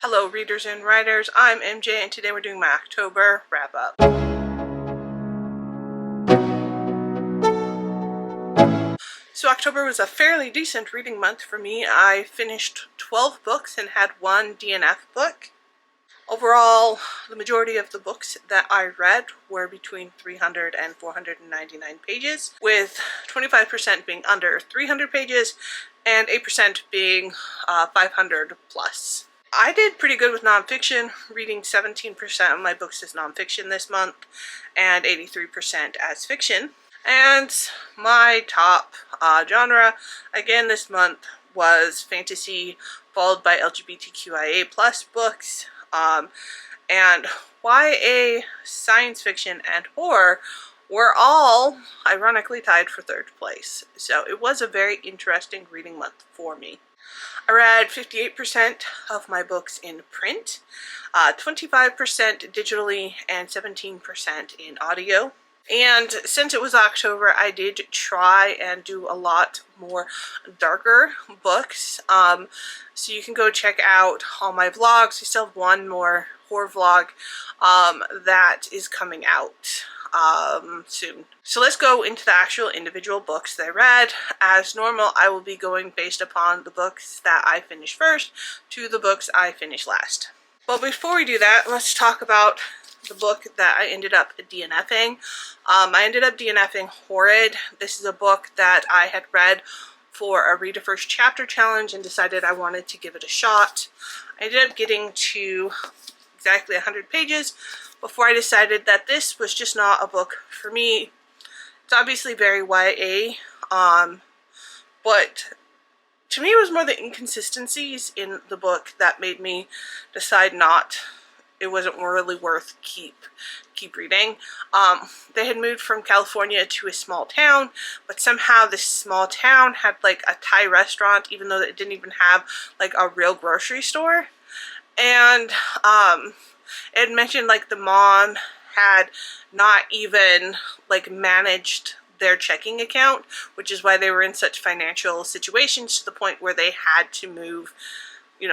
Hello readers and writers, I'm MJ and today we're doing my October wrap-up. So October was a fairly decent reading month for me. I finished 12 books and had one DNF book. Overall, the majority of the books that I read were between 300 and 499 pages, with 25% being under 300 pages and 8% being 500 plus. I did pretty good with nonfiction, reading 17% of my books as nonfiction this month and 83% as fiction. And my top genre, again this month, was fantasy, followed by LGBTQIA plus books, and YA, science fiction, and horror were all ironically tied for third place. So it was a very interesting reading month for me. I read 58% of my books in print, 25% digitally, and 17% in audio. And since it was October, I did try and do a lot more darker books. So you can go check out all my vlogs. We still have one more horror vlog that is coming out soon. So let's go into the actual individual books that I read. As normal, I will be going based upon the books that I finished first to the books I finished last. But before we do that, let's talk about the book that I ended up DNFing. I ended up DNFing Horrid. This is a book that I had read for a read a first chapter challenge and decided I wanted to give it a shot. I ended up getting to exactly 100 pages before I decided that this was just not a book for me. It's obviously very YA, but to me it was more the inconsistencies in the book that made me decide it wasn't really worth keep reading. They had moved from California to a small town, but somehow this small town had like a Thai restaurant, even though it didn't even have like a real grocery store. And it had mentioned like the mom had not even like managed their checking account, which is why they were in such financial situations to the point where they had to move,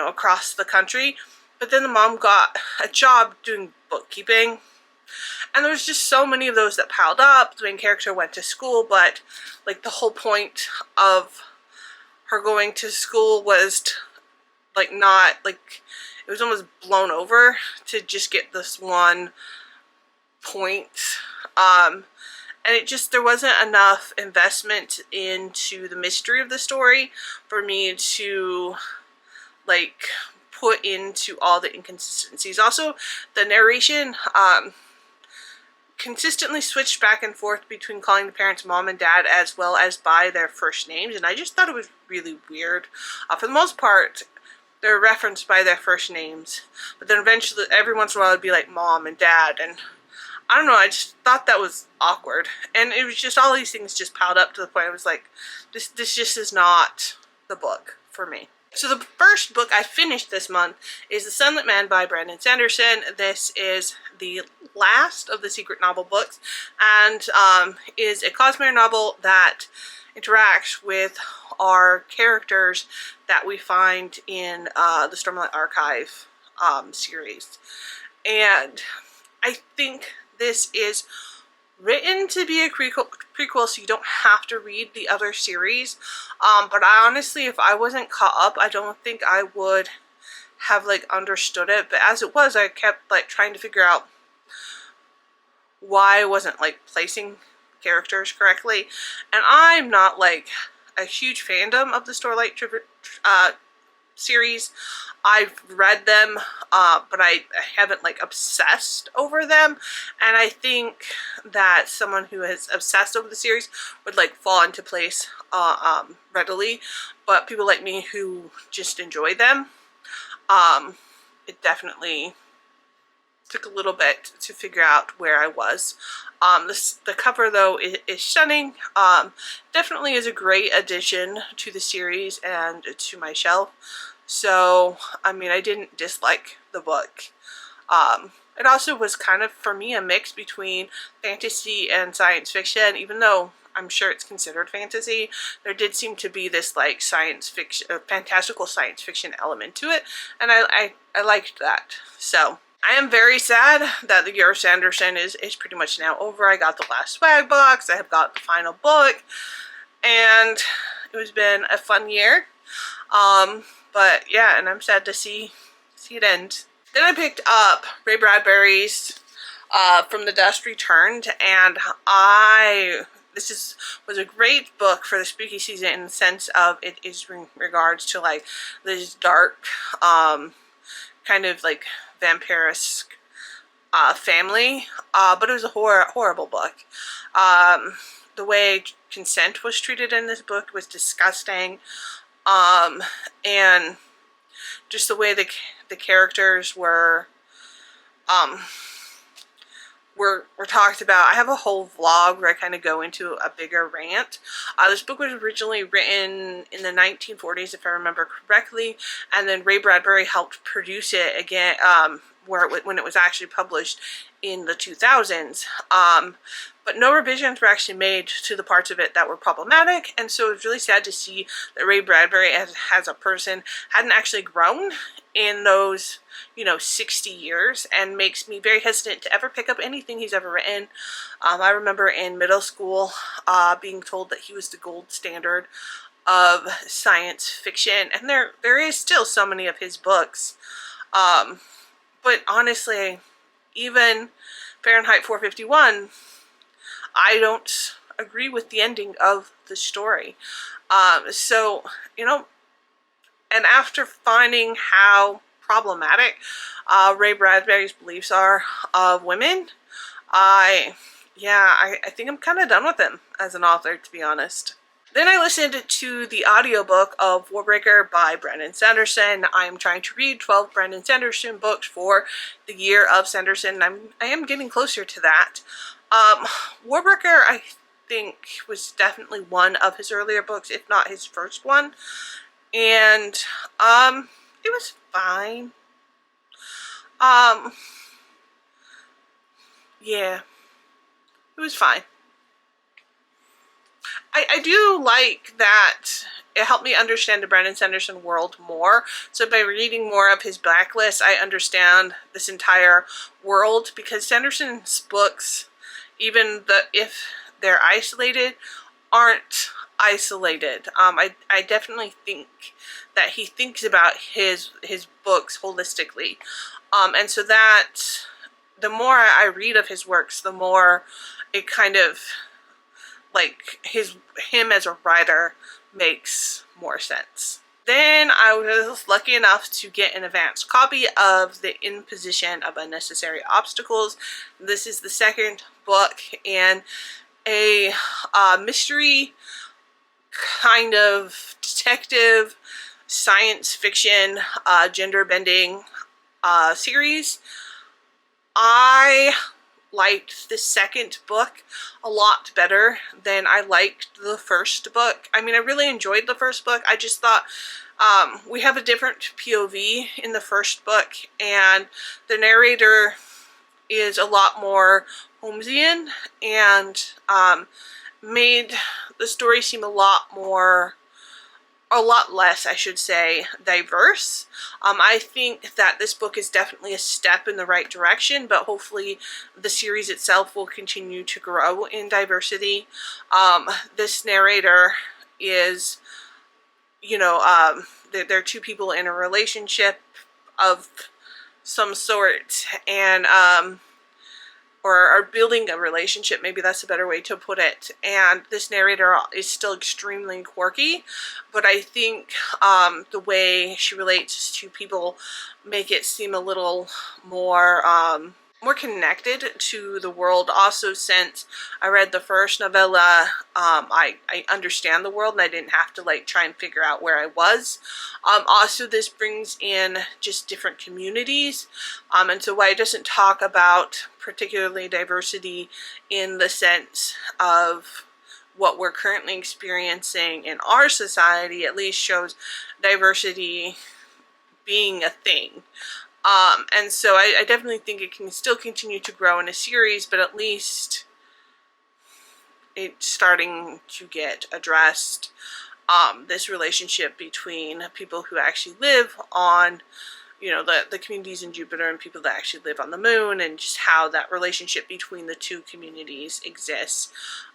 across the country. But then the mom got a job doing bookkeeping, and there was just so many of those that piled up. The main character went to school, but like the whole point of her going to school was like not like, it was almost blown over to just get this one point. And there wasn't enough investment into the mystery of the story for me to like put into all the inconsistencies. Also, the narration consistently switched back and forth between calling the parents mom and dad as well as by their first names, and I just thought it was really weird. For the most part, they're referenced by their first names, but then eventually every once in a while it'd be like mom and dad, and I don't know, I just thought that was awkward. And it was just all these things just piled up to the point I was like, this just is not the book for me. So the first book I finished this month is The Sunlet Man by Brandon Sanderson. This is the last of the secret novel books, and is a Cosmere novel that interacts with our characters that we find in the Stormlight Archive series. And I think this is written to be a prequel, so you don't have to read the other series. But I honestly, if I wasn't caught up, I don't think I would have like understood it. But as it was, I kept like trying to figure out why I wasn't like placing characters correctly. And I'm not like a huge fandom of the Starlight series. I've read them, but I haven't like obsessed over them, and I think that someone who is obsessed over the series would like fall into place readily, but people like me who just enjoy them, it definitely took a little bit to figure out where I was. The cover though is stunning. Definitely is a great addition to the series and to my shelf. So, I mean, I didn't dislike the book. It also was kind of, for me, a mix between fantasy and science fiction, even though I'm sure it's considered fantasy. There did seem to be this like science fiction, fantastical science fiction element to it, and I liked that. So I am very sad that the year of Sanderson is pretty much now over. I got the last swag box, I have got the final book, and it has been a fun year. But yeah, and I'm sad to see it end. Then I picked up Ray Bradbury's From the Dust Returned, and this was a great book for the spooky season in the sense of it is in regards to like this dark kind of like vampiric family, but it was a horrible book. The way consent was treated in this book was disgusting, and just the way the characters were talked about. I have a whole vlog where I kind of go into a bigger rant. This book was originally written in the 1940s, if I remember correctly, and then Ray Bradbury helped produce it again, when it was actually published in the 2000s. But no revisions were actually made to the parts of it that were problematic, and so it's really sad to see that Ray Bradbury as a person hadn't actually grown in those 60 years, and makes me very hesitant to ever pick up anything he's ever written. I remember in middle school being told that he was the gold standard of science fiction, and there is still so many of his books, but honestly, even Fahrenheit 451, I don't agree with the ending of the story. So, and after finding how problematic Ray Bradbury's beliefs are of women, I think I'm kind of done with him as an author, to be honest. Then I listened to the audiobook of Warbreaker by Brandon Sanderson. I am trying to read 12 Brandon Sanderson books for the year of Sanderson. I am getting closer to that. Warbreaker, I think, was definitely one of his earlier books, if not his first one. And it was fine. Yeah, it was fine. I do like that it helped me understand the Brandon Sanderson world more. So by reading more of his backlist, I understand this entire world, because Sanderson's books, even if they're isolated, aren't isolated. I definitely think that he thinks about his books holistically, and so that the more I read of his works, the more it kind of like him as a writer makes more sense. Then I was lucky enough to get an advanced copy of The Imposition of Unnecessary Obstacles. This is the second book in a mystery kind of detective science fiction gender bending series. I liked the second book a lot better than I liked the first book. I mean, I really enjoyed the first book. I just thought we have a different POV in the first book, and the narrator is a lot more Holmesian, and made the story seem a lot less, I should say, diverse. I think that this book is definitely a step in the right direction, but hopefully the series itself will continue to grow in diversity. This narrator is, they're two people in a relationship of some sort, and or are building a relationship, maybe that's a better way to put it. And this narrator is still extremely quirky, but I think the way she relates to people make it seem a little more connected to the world. Also, since I read the first novella, I understand the world, and I didn't have to try and figure out where I was. Also, this brings in just different communities, and so while it doesn't talk about particularly diversity in the sense of what we're currently experiencing in our society, at least shows diversity being a thing. And so I definitely think it can still continue to grow in a series, but at least it's starting to get addressed. This relationship between people who actually live on, you know, the communities in Jupiter and people that actually live on the moon, and just how that relationship between the two communities exists.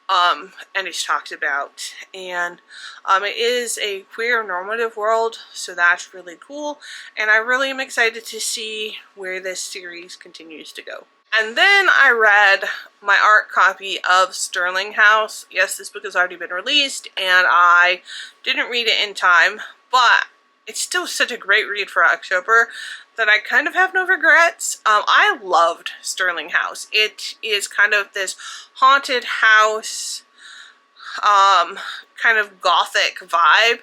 And it's talked about. And it is a queer normative world, so that's really cool. And I really am excited to see where this series continues to go. And then I read my art copy of Sterling House. Yes, this book has already been released, and I didn't read it in time, but it's still such a great read for October that I kind of have no regrets. I loved Sterling House. It is kind of this haunted house, kind of gothic vibe,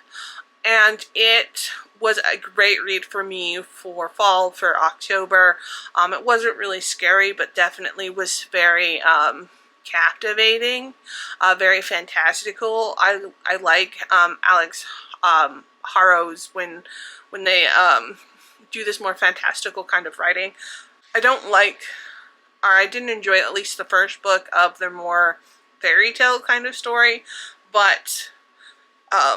and it was a great read for me for fall, for October. It wasn't really scary, but definitely was very captivating, very fantastical. I like Alex Harrow's when they do this more fantastical kind of writing. I don't like, or I didn't enjoy at least the first book of their more fairy tale kind of story, but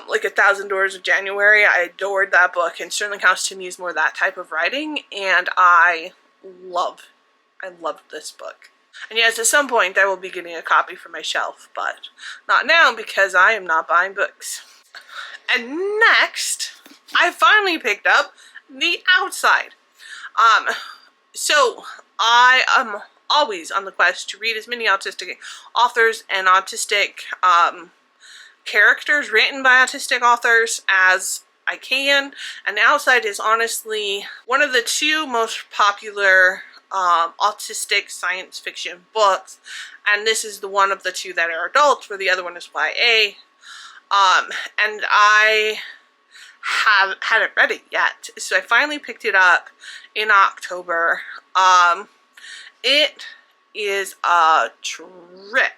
like 1,000 Doors of January, I adored that book, and Sterling House to me is more that type of writing, and I loved this book. And yes, at some point I will be getting a copy for my shelf, but not now because I am not buying books. And next, I finally picked up The Outside. So I am always on the quest to read as many autistic authors and autistic characters written by autistic authors as I can, and The Outside is honestly one of the two most popular autistic science fiction books, and this is the one of the two that are adults, where the other one is YA. And I hadn't read it yet, so I finally picked it up in October. It is a trip.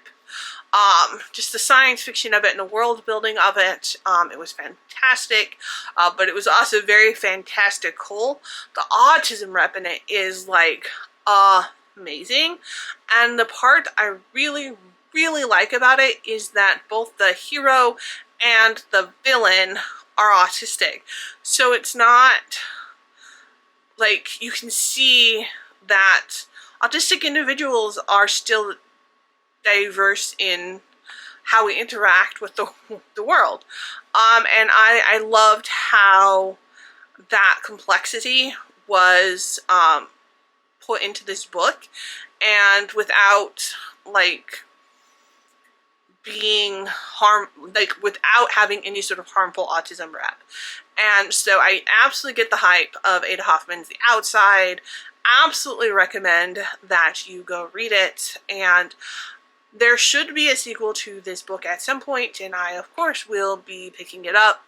Just the science fiction of it and the world building of it, it was fantastic, but it was also very fantastical. The autism rep in it is like amazing, and the part I really like about it is that both the hero and the villain are autistic, so it's not like, you can see that autistic individuals are still diverse in how we interact with the world. And I loved how that complexity was put into this book, and without like being without having any sort of harmful autism rep. And so I absolutely get the hype of Ada Hoffman's The Outside. Absolutely recommend that you go read it, and there should be a sequel to this book at some point, and I, of course, will be picking it up.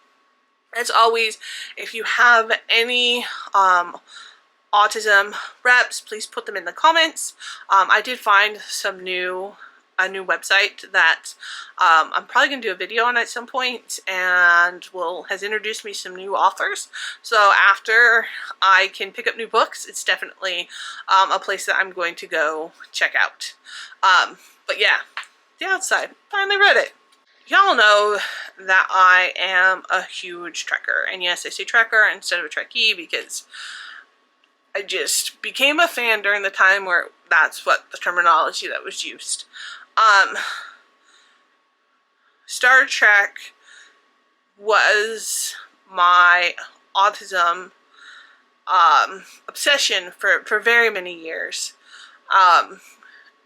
As always, if you have any autism reps, please put them in the comments. I did find a new website that I'm probably going to do a video on at some point, and has introduced me some new authors. So after I can pick up new books, it's definitely a place that I'm going to go check out. But yeah, The Outside, finally read it. Y'all know that I am a huge Trekker, and yes, I say Trekker instead of a Trekkie because I just became a fan during the time where that's what the terminology that was used. Star Trek was my autism obsession for very many years,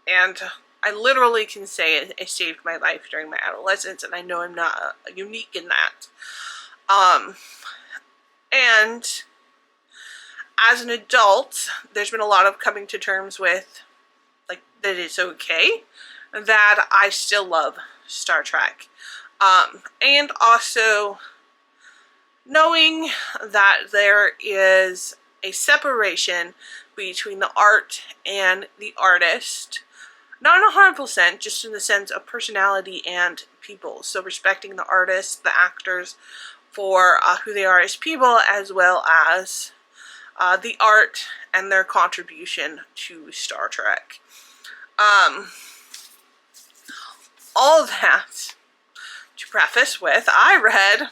and I literally can say it saved my life during my adolescence, and I know I'm not unique in that. And as an adult, there's been a lot of coming to terms with, like, that it's okay that I still love Star Trek. And also knowing that there is a separation between the art and the artist, not in a harmful sense, just in the sense of personality and people. So respecting the artists, the actors, for who they are as people, as well as the art and their contribution to Star Trek. All of that to preface with, I read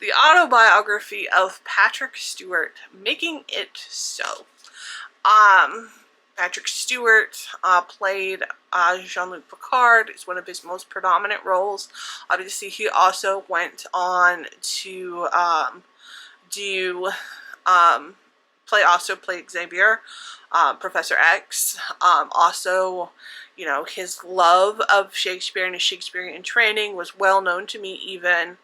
the autobiography of Patrick Stewart, Making It So. Patrick Stewart played Jean-Luc Picard. It's one of his most predominant roles. Obviously, he also went on to play Xavier, Professor X. Also, you know, his love of Shakespeare and his Shakespearean training was well known to me even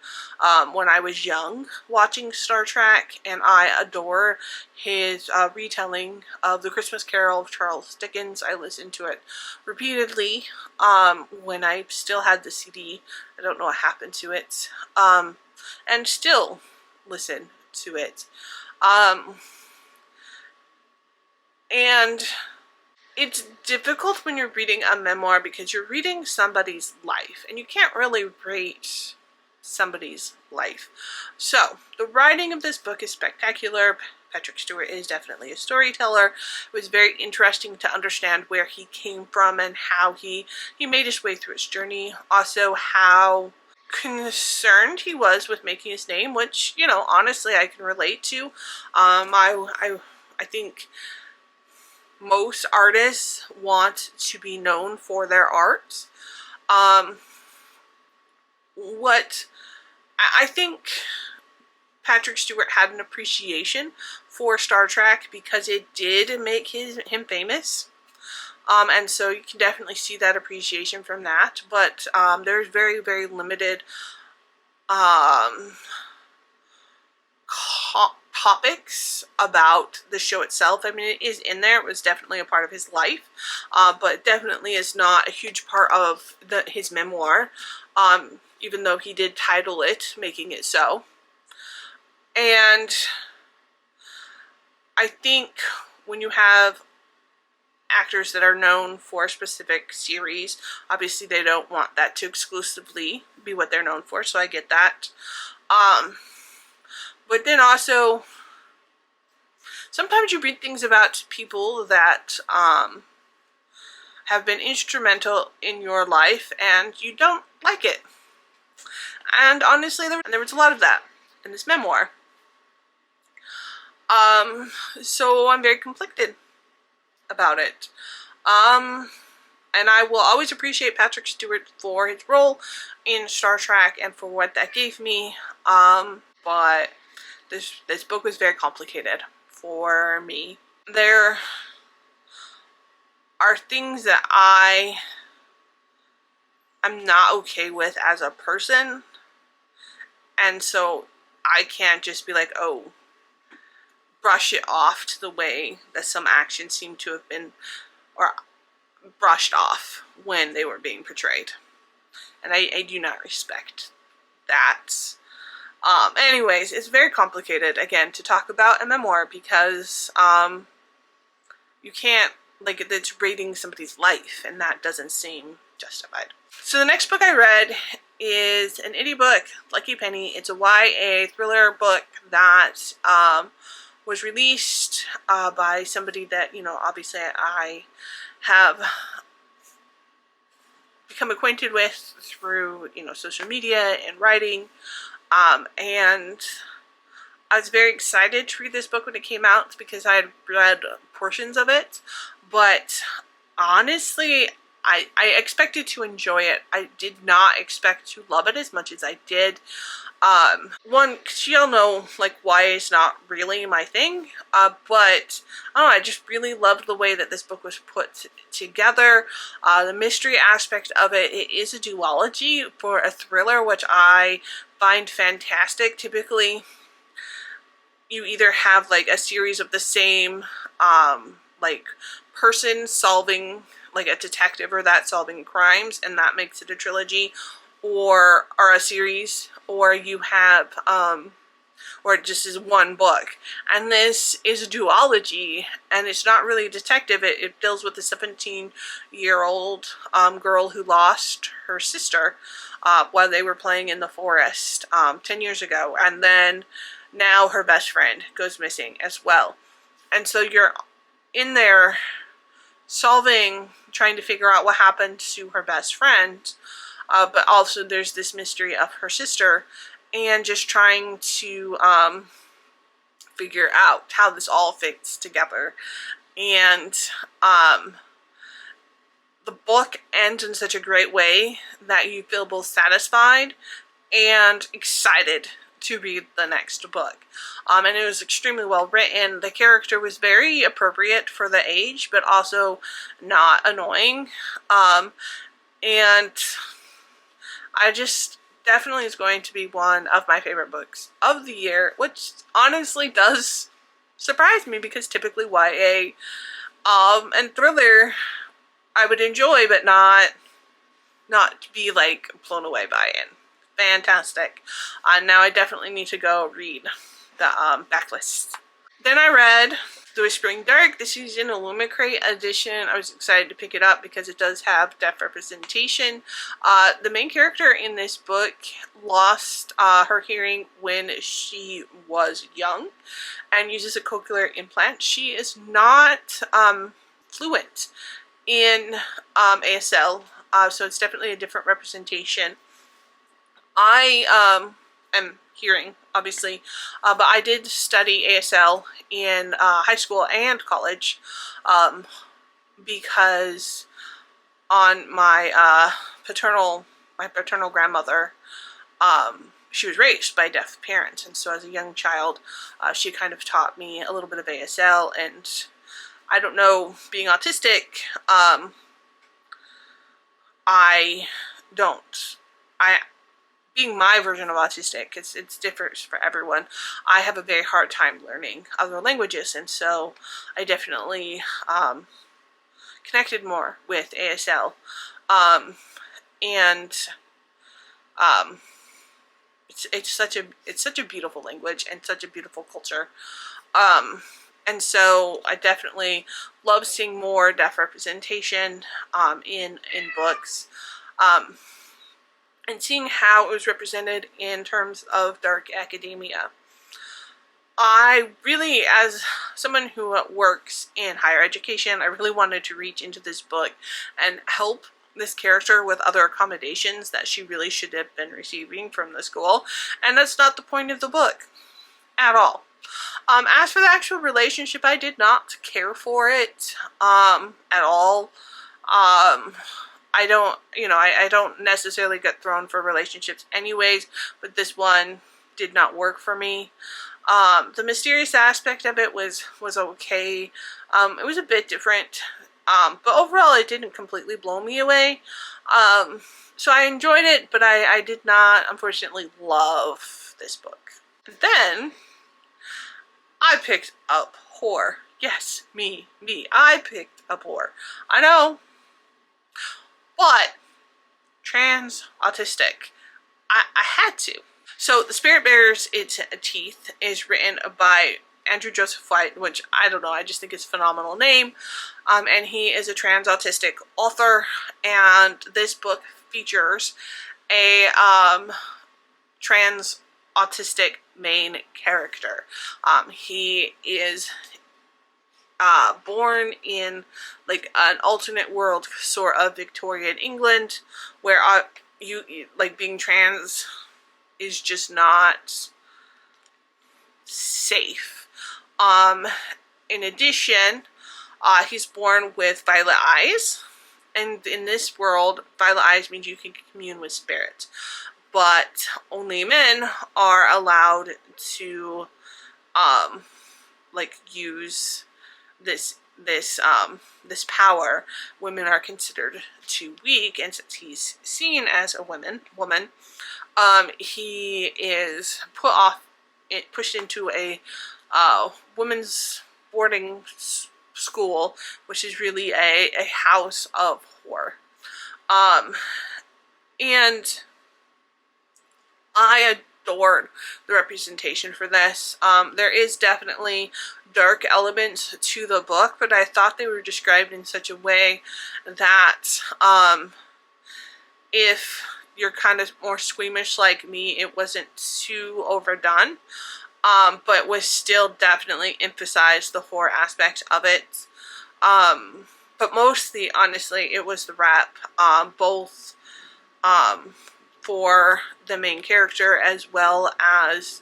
when I was young watching Star Trek, and I adore his retelling of The Christmas Carol of Charles Dickens. I listened to it repeatedly when I still had the CD. I don't know what happened to it, and still listen to it. And it's difficult when you're reading a memoir because you're reading somebody's life and you can't really rate somebody's life. So the writing of this book is spectacular. Patrick Stewart is definitely a storyteller. It was very interesting to understand where he came from and how he made his way through his journey. Also, how concerned he was with making his name, which, you know, honestly I can relate to. I think most artists want to be known for their art. What I think Patrick Stewart had an appreciation for Star Trek because it did make him famous. And so you can definitely see that appreciation from that. But there's very, very limited topics about the show itself. I mean, it is in there. It was definitely a part of his life, but definitely is not a huge part of his memoir, even though he did title it Making It So. And I think when you have actors that are known for a specific series, obviously they don't want that to exclusively be what they're known for, so I get that. But then also, sometimes you read things about people that have been instrumental in your life and you don't like it. And honestly, there was a lot of that in this memoir. So I'm very conflicted about it. And I will always appreciate Patrick Stewart for his role in Star Trek and for what that gave me. But this book was very complicated for me. There are things that I'm not okay with as a person, and so I can't just be like, oh, brush it off to the way that some actions seem to have been, or brushed off when they were being portrayed. And I do not respect that. Anyways, it's very complicated, again, to talk about a memoir because you can't, like, it's rating somebody's life, and that doesn't seem justified. So the next book I read is an indie book, Lucky Penny. It's a YA thriller book that was released by somebody that, you know, obviously I have become acquainted with through, you know, social media and writing. And I was very excited to read this book when it came out because I had read portions of it, but honestly, I expected to enjoy it. I did not expect to love it as much as I did. One, because y'all know, like, YA is not really my thing, but I don't know, I just really loved the way that this book was put together. The mystery aspect of it, it is a duology for a thriller, which I find fantastic. Typically, you either have, like, a series of the same, like, person solving, like a detective or that solving crimes, and that makes it a trilogy, or a series, or you have, or it just is one book. And this is a duology, and it's not really a detective. It deals with a 17-year-old girl who lost her sister while they were playing in the forest 10 years ago, and then now her best friend goes missing as well. And so you're in there trying to figure out what happened to her best friend, but also there's this mystery of her sister, and just trying to figure out how this all fits together. And the book ends in such a great way that you feel both satisfied and excited to read the next book. And it was extremely well written. The character was very appropriate for the age, but also not annoying. And I just definitely is going to be one of my favorite books of the year, which honestly does surprise me, because typically YA and thriller I would enjoy, but not be like blown away by it. Fantastic. Now I definitely need to go read the backlist. Then I read The Whispering Dark, the Susan Illumicrate edition. I was excited to pick it up because it does have deaf representation. The main character in this book lost her hearing when she was young and uses a cochlear implant. She is not fluent in ASL, so it's definitely a different representation. I am hearing, obviously, but I did study ASL in high school and college, because on my paternal grandmother, she was raised by deaf parents, and so as a young child, she kind of taught me a little bit of ASL. And I don't know, being autistic, being my version of autistic, it's different for everyone. I have a very hard time learning other languages, and so I definitely connected more with ASL. It's such a beautiful language and such a beautiful culture. And so I definitely love seeing more deaf representation in books. And seeing how it was represented in terms of dark academia. I really, as someone who works in higher education, I really wanted to reach into this book and help this character with other accommodations that she really should have been receiving from the school. And that's not the point of the book at all. As for the actual relationship, I did not care for it at all. I don't necessarily get thrown for relationships anyways, but this one did not work for me. The mysterious aspect of it was okay. It was a bit different, but overall it didn't completely blow me away. So I enjoyed it, but I did not, unfortunately, love this book. Then I picked up horror. Yes, me. I picked up horror. I know. But trans autistic. I had to. So The Spirit Bears Its Teeth is written by Andrew Joseph White, which I don't know, I just think it's a phenomenal name. And he is a trans autistic author, and this book features a trans autistic main character. He is born in like an alternate world, sort of Victorian England, where like being trans is just not safe. In addition, he's born with violet eyes, and in this world, violet eyes means you can commune with spirits, but only men are allowed to like use this power. Women are considered too weak, and since he's seen as a woman, he is pushed into a women's boarding school, which is really a house of horror. And I adored the representation for this. There is definitely dark elements to the book, but I thought they were described in such a way that if you're kind of more squeamish like me, it wasn't too overdone. but was still definitely emphasized the horror aspect of it. But mostly, honestly, it was the rap, both for the main character as well as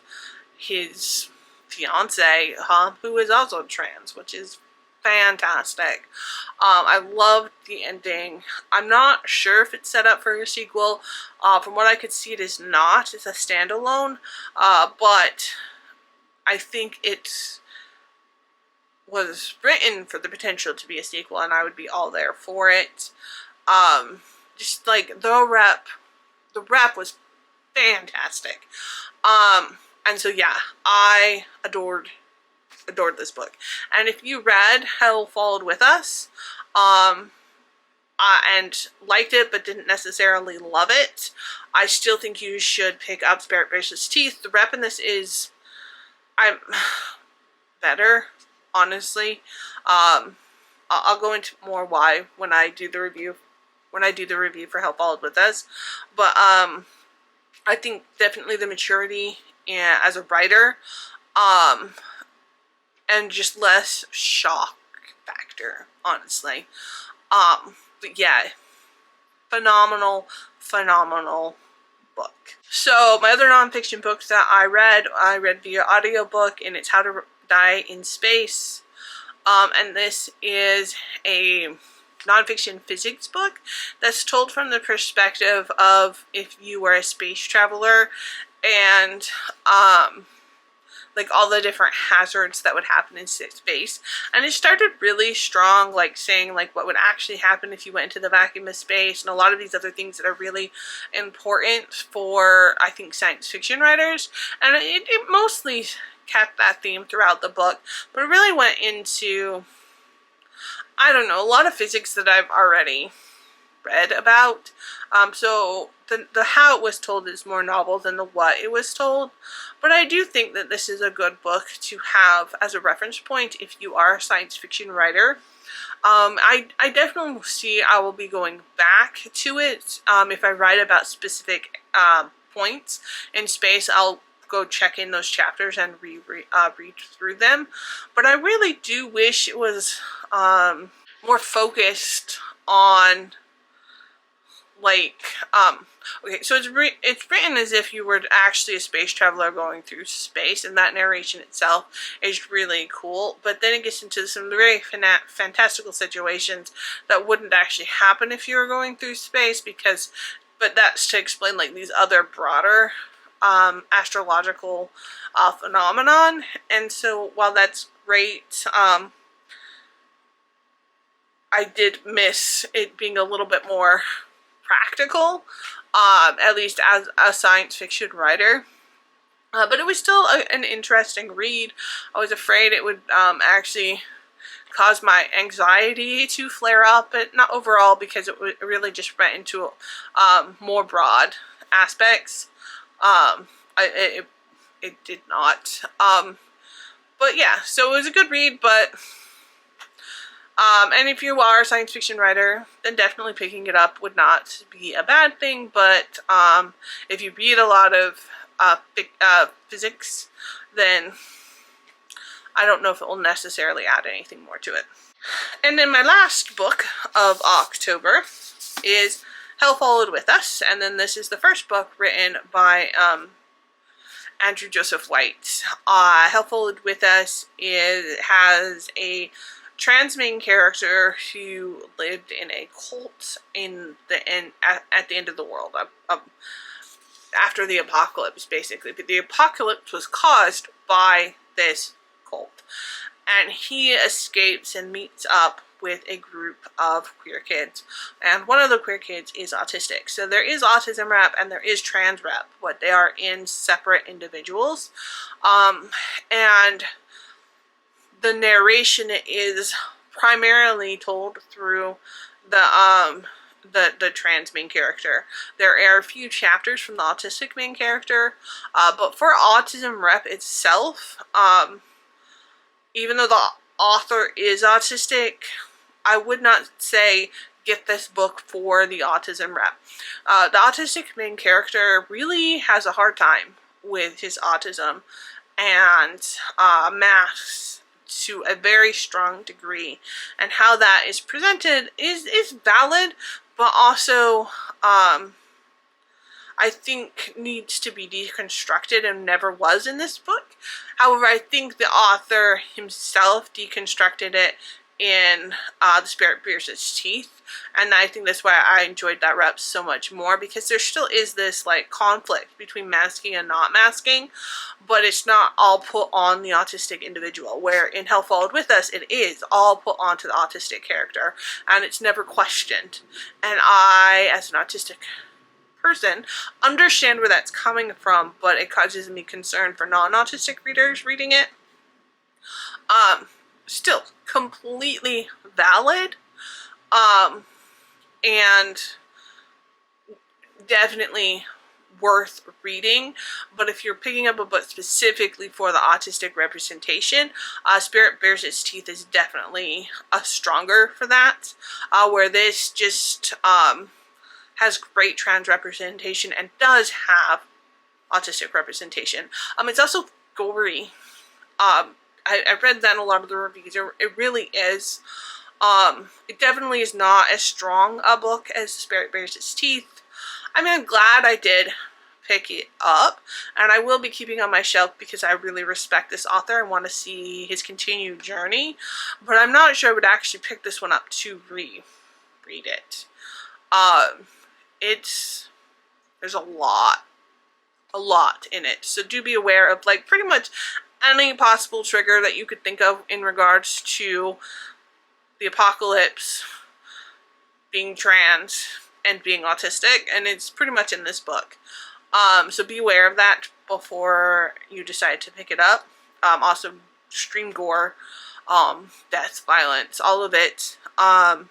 his fiance, who is also trans, which is fantastic. I loved the ending. I'm not sure if it's set up for a sequel. From what I could see, it is not. It's a standalone, but I think it was written for the potential to be a sequel, and I would be all there for it. Just like the rap was fantastic. And so yeah, I adored this book. And if you read Hell Followed With Us, and liked it but didn't necessarily love it, I still think you should pick up Spirit Braceless Teeth. The rep in this is better, honestly. I'll go into more why when I do the review for Hell Followed With Us. But I think definitely the maturity as a writer, and just less shock factor, honestly. But yeah, phenomenal book. So my other nonfiction books that I read via audiobook, and it's How to Die in Space. And this is a nonfiction physics book that's told from the perspective of if you were a space traveler, and like all the different hazards that would happen in space. And it started really strong, like saying like what would actually happen if you went into the vacuum of space, and a lot of these other things that are really important for, I think, science fiction writers. And it mostly kept that theme throughout the book, but it really went into, I don't know, a lot of physics that I've already read about. So the how it was told is more novel than the what it was told. But I do think that this is a good book to have as a reference point if you are a science fiction writer. I definitely see I will be going back to it. If I write about specific points in space, I'll go check in those chapters and read through them. But I really do wish it was more focused on, like, okay, so it's written as if you were actually a space traveler going through space, and that narration itself is really cool. But then it gets into some very fantastical situations that wouldn't actually happen if you were going through space, but that's to explain like these other broader astrological phenomenon. And so while that's great, I did miss it being a little bit more practical, at least as a science fiction writer. But it was still an interesting read. I was afraid it would actually cause my anxiety to flare up, but not overall, because it really just went into more broad aspects. It did not. But yeah, so it was a good read, but and if you are a science fiction writer, then definitely picking it up would not be a bad thing. But if you read a lot of physics, then I don't know if it will necessarily add anything more to it. And then my last book of October is Hell Followed With Us, and then this is the first book written by Andrew Joseph White. Hell Followed With Us has a trans main character who lived in a cult at the end of the world, after the apocalypse, basically. But the apocalypse was caused by this cult, and he escapes and meets up with a group of queer kids, and one of the queer kids is autistic. So there is autism rep and there is trans rep, but they are in separate individuals, and the narration is primarily told through the trans main character. There are a few chapters from the autistic main character, but for autism rep itself, even though the author is autistic, I would not say get this book for the autism rep. The autistic main character really has a hard time with his autism, and masks to a very strong degree, and how that is presented is valid, but also I think needs to be deconstructed and never was in this book. However, I think the author himself deconstructed it in The Spirit Bears Its Teeth, and I think that's why I enjoyed that rep so much more, because there still is this like conflict between masking and not masking, but it's not all put on the autistic individual, where in Hell Followed With Us it is all put onto the autistic character and it's never questioned. And I, as an autistic person, understand where that's coming from, but it causes me concern for non-autistic readers reading it. Still completely valid, and definitely worth reading. But if you're picking up a book specifically for the autistic representation, Spirit Bears Its Teeth is definitely stronger for that, where this just has great trans representation and does have autistic representation. It's also gory. I read that in a lot of the reviews. It really is. It definitely is not as strong a book as The Spirit Bears Its Teeth. I mean, I'm glad I did pick it up, and I will be keeping it on my shelf because I really respect this author and want to see his continued journey, but I'm not sure I would actually pick this one up to reread it. There's a lot in it, so do be aware of like pretty much any possible trigger that you could think of in regards to the apocalypse, being trans, and being autistic, and it's pretty much in this book. So be aware of that before you decide to pick it up. Also, extreme gore, death, violence, all of it. I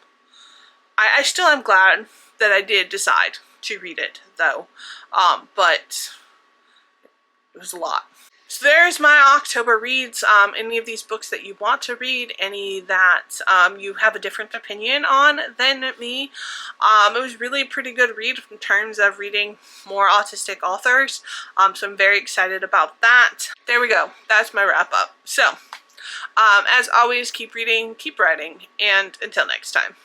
still am glad that I did decide to read it, though, but it was a lot. So there's my October reads. Any of these books that you want to read, any that you have a different opinion on than me. It was really a pretty good read in terms of reading more autistic authors, so I'm very excited about that. There we go. That's my wrap up. So, as always, keep reading, keep writing, and until next time.